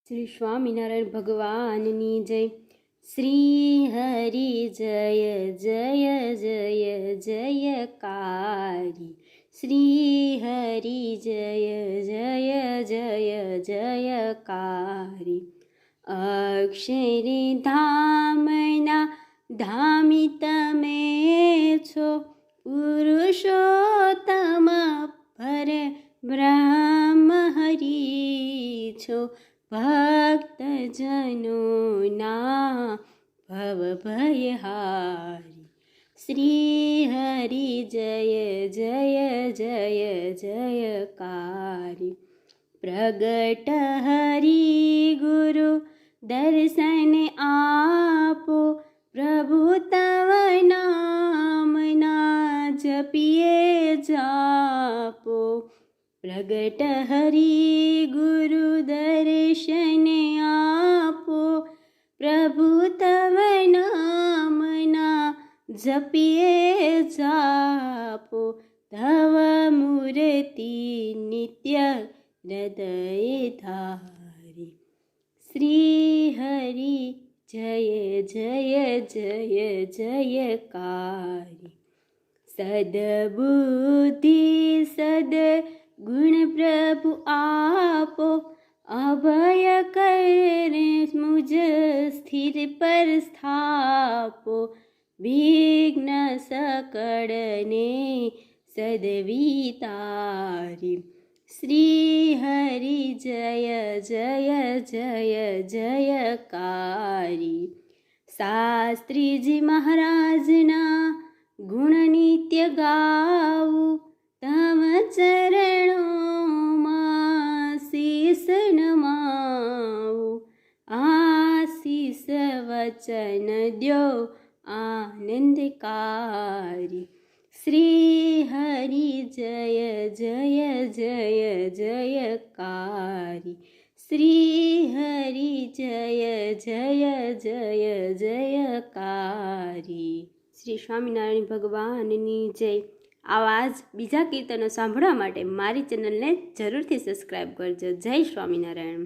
શ્રી સ્વામિનારાયણ ભગવાનની જય. શ્રી હરિ જય જય જય જયકારી. શ્રી હરિ જય જય જય જયકારી. અક્ષરે ધામના ધામી તમે છો, પુરુષોત્તમ પર બ્રહ્મ હરિ છો. ભક્તજનોના ભવભયહારી. શ્રી હરિ જય જય જય જયકારી. પ્રગટ હરિ ગુરુ દર્શન આપો, પ્રભુ તવ નામના જપીએ જાપો. પ્રગટ હરિ ગુરુ દર્શન આપો, પ્રભુ તવ નામના જપીએ જાપો. તવ મૂર્તિ નિત્ય હૃદય ધારી. શ્રી હરિ જય જય જય જયકારી. સદબુદ્ધિ સદ ગુણ પ્રભુ આપો, અભય કરે મુજ સ્થિર પર સ્થાપો. વિઘ્ન સકળને સદવિતારી. શ્રી હરિ જય જય જય જયકારી. શાસ્ત્રીજી મહારાજના ગુણ નિત્ય ગાવું, તમ ચરણોમાં શીશ નમાવું. આશીષ વચન દ્યો આનંદકારી. શ્રી હરિ જય જય જય જયકારી. શ્રી હરિ જય જય જય જયકારી. શ્રી સ્વામિનારાયણ ભગવાનની જય. આવા જ બીજા કીર્તનો સાંભળવા માટે મારી ચેનલને જરૂરથી સબસ્ક્રાઈબ કરજો. જય સ્વામિનારાયણ.